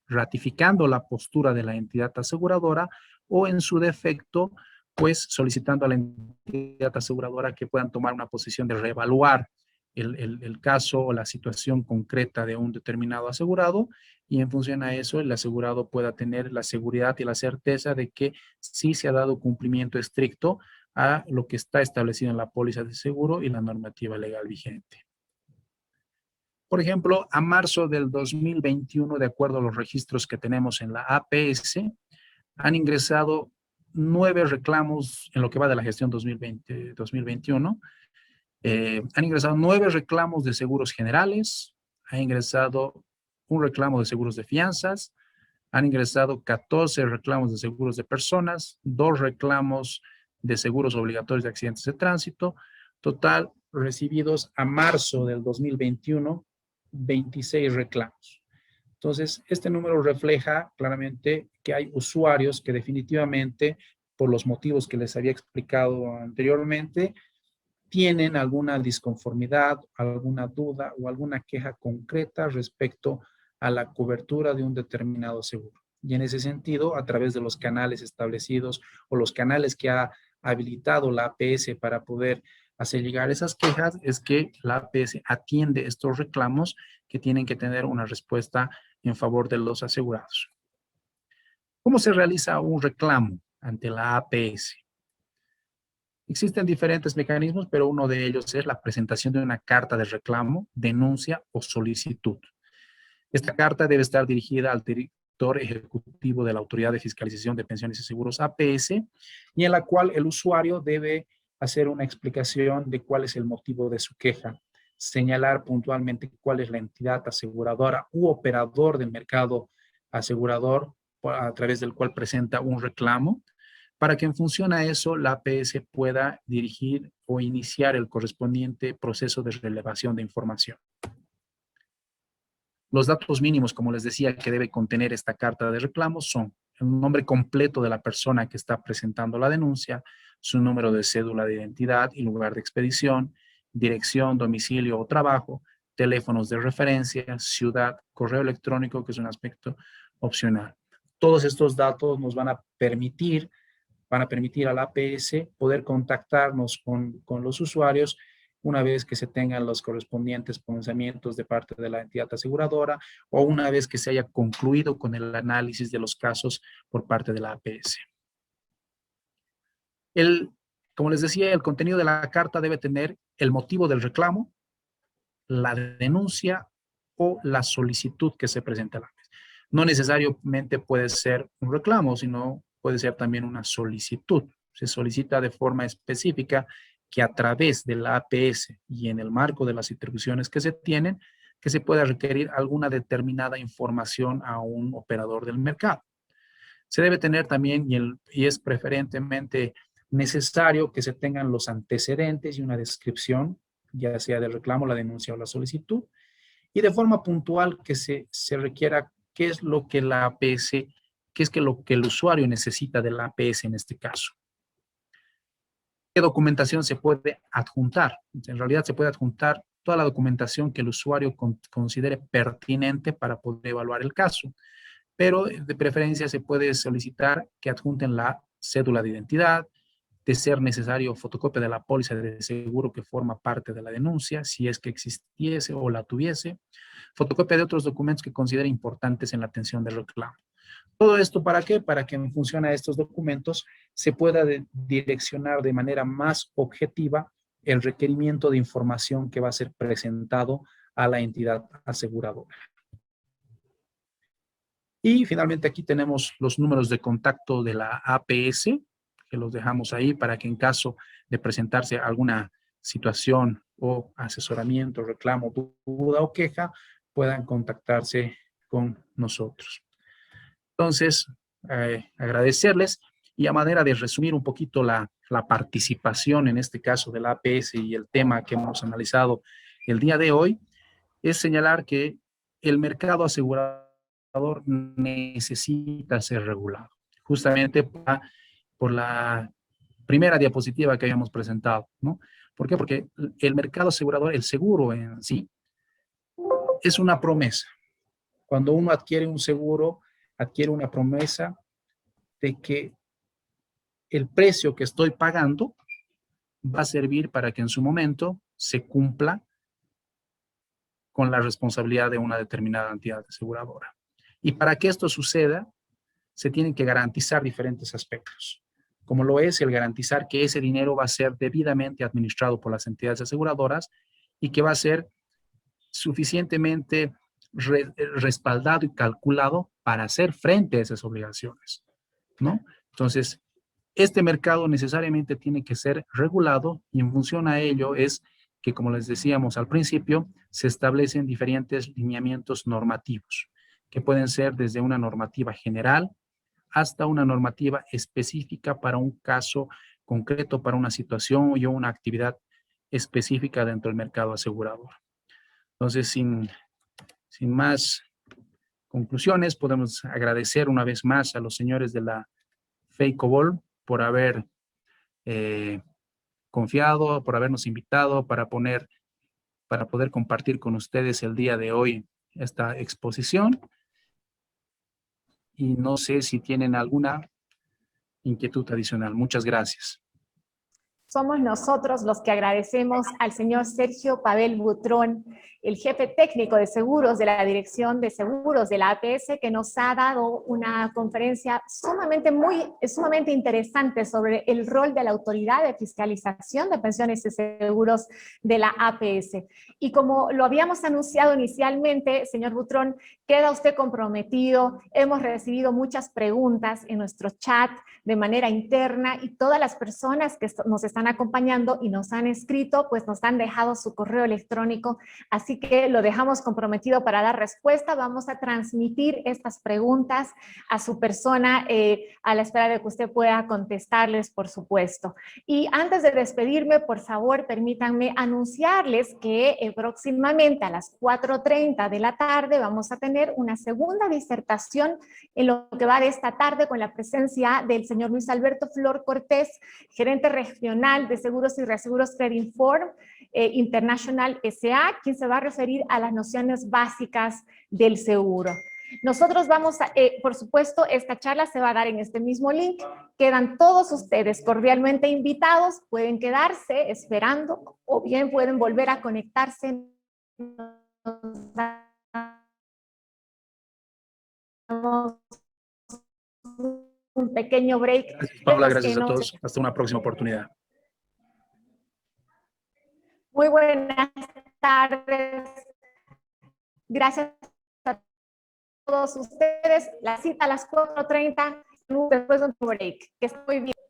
ratificando la postura de la entidad aseguradora o en su defecto, pues solicitando a la entidad aseguradora que puedan tomar una posición de reevaluar el caso o la situación concreta de un determinado asegurado, y en función a eso el asegurado pueda tener la seguridad y la certeza de que sí se ha dado cumplimiento estricto a lo que está establecido en la póliza de seguro y la normativa legal vigente. Por ejemplo, a marzo del 2021, de acuerdo a los registros que tenemos en la APS, han ingresado 9 reclamos en lo que va de la gestión 2020-2021. Han ingresado 9 reclamos de seguros generales, ha ingresado un reclamo de seguros de fianzas, han ingresado 14 reclamos de seguros de personas, 2 reclamos de seguros obligatorios de accidentes de tránsito, total recibidos a marzo del 2021, 26 reclamos. Entonces, este número refleja claramente que hay usuarios que definitivamente, por los motivos que les había explicado anteriormente, tienen alguna disconformidad, alguna duda o alguna queja concreta respecto a la cobertura de un determinado seguro. Y en ese sentido, a través de los canales establecidos o los canales que ha habilitado la APS para poder hacer llegar esas quejas, es que la APS atiende estos reclamos que tienen que tener una respuesta en favor de los asegurados. ¿Cómo se realiza un reclamo ante la APS? Existen diferentes mecanismos, pero uno de ellos es la presentación de una carta de reclamo, denuncia o solicitud. Esta carta debe estar dirigida al director ejecutivo de la Autoridad de Fiscalización de Pensiones y Seguros APS, y en la cual el usuario debe hacer una explicación de cuál es el motivo de su queja, señalar puntualmente cuál es la entidad aseguradora u operador del mercado asegurador a través del cual presenta un reclamo, para que en función a eso la APS pueda dirigir o iniciar el correspondiente proceso de relevación de información. Los datos mínimos, como les decía, que debe contener esta carta de reclamo son el nombre completo de la persona que está presentando la denuncia, su número de cédula de identidad y lugar de expedición, dirección, domicilio o trabajo, teléfonos de referencia, ciudad, correo electrónico, que es un aspecto opcional. Todos estos datos nos van a permitir a la APS poder contactarnos con los usuarios una vez que se tengan los correspondientes pronunciamientos de parte de la entidad aseguradora o una vez que se haya concluido con el análisis de los casos por parte de la APS. Como les decía, el contenido de la carta debe tener el motivo del reclamo, la denuncia o la solicitud que se presenta a la APS. No necesariamente puede ser un reclamo, sino puede ser también una solicitud. Se solicita de forma específica que a través de la APS y en el marco de las atribuciones que se tienen, que se pueda requerir alguna determinada información a un operador del mercado. Se debe tener también, y es preferentemente necesario que se tengan los antecedentes y una descripción, ya sea del reclamo, la denuncia o la solicitud, y de forma puntual que se requiera qué es lo que la APS, qué es lo que el usuario necesita de la APS en este caso. ¿Qué documentación se puede adjuntar? En realidad se puede adjuntar toda la documentación que el usuario considere pertinente para poder evaluar el caso, pero de preferencia se puede solicitar que adjunten la cédula de identidad, de ser necesario fotocopia de la póliza de seguro que forma parte de la denuncia, si es que existiese o la tuviese, fotocopia de otros documentos que considere importantes en la atención del reclamo. ¿Todo esto para qué? Para que en función a estos documentos se pueda direccionar de manera más objetiva el requerimiento de información que va a ser presentado a la entidad aseguradora. Y finalmente aquí tenemos los números de contacto de la APS, que los dejamos ahí para que en caso de presentarse alguna situación o asesoramiento, reclamo, duda o queja, puedan contactarse con nosotros. Entonces, agradecerles y a manera de resumir un poquito la participación en este caso de la APS y el tema que hemos analizado el día de hoy, es señalar que el mercado asegurador necesita ser regulado, justamente por la primera diapositiva que habíamos presentado, ¿no? ¿Por qué? Porque el mercado asegurador, el seguro en sí, es una promesa. Cuando uno adquiere un seguro, adquiere una promesa de que el precio que estoy pagando va a servir para que en su momento se cumpla con la responsabilidad de una determinada entidad aseguradora. Y para que esto suceda, se tienen que garantizar diferentes aspectos, como lo es el garantizar que ese dinero va a ser debidamente administrado por las entidades aseguradoras y que va a ser suficientemente respaldado y calculado para hacer frente a esas obligaciones, ¿no? Entonces, este mercado necesariamente tiene que ser regulado y en función a ello es que, como les decíamos al principio, se establecen diferentes lineamientos normativos, que pueden ser desde una normativa general hasta una normativa específica para un caso concreto, para una situación o una actividad específica dentro del mercado asegurador. Entonces, sin más conclusiones, podemos agradecer una vez más a los señores de la FEICOBOL por haber confiado, por habernos invitado para poder compartir con ustedes el día de hoy esta exposición. Y no sé si tienen alguna inquietud adicional. Muchas gracias. Somos nosotros los que agradecemos al señor Sergio Pavel Butrón, el jefe técnico de seguros de la Dirección de Seguros de la APS, que nos ha dado una conferencia sumamente interesante sobre el rol de la Autoridad de Fiscalización de Pensiones y Seguros de la APS. Y como lo habíamos anunciado inicialmente, señor Butrón, queda usted comprometido. Hemos recibido muchas preguntas en nuestro chat de manera interna y todas las personas que nos están acompañando y nos han escrito, pues nos han dejado su correo electrónico, así que lo dejamos comprometido para dar respuesta. Vamos a transmitir estas preguntas a su persona a la espera de que usted pueda contestarles, por supuesto. Y antes de despedirme, por favor, permítanme anunciarles que próximamente a las 4:30 de la tarde vamos a tener una segunda disertación en lo que va de esta tarde con la presencia del señor Luis Alberto Flor Cortés, gerente regional de Seguros y Reaseguros Credinform International S.A., quien se va a referir a las nociones básicas del seguro. Nosotros vamos a, por supuesto, esta charla se va a dar en este mismo link. Quedan todos ustedes cordialmente invitados, pueden quedarse esperando o bien pueden volver a conectarse. Un pequeño break. Gracias, Paula, gracias a todos. Hasta una próxima oportunidad. Muy buenas tardes. Gracias a todos ustedes. La cita a las 4:30, después de un break. Que estoy bien.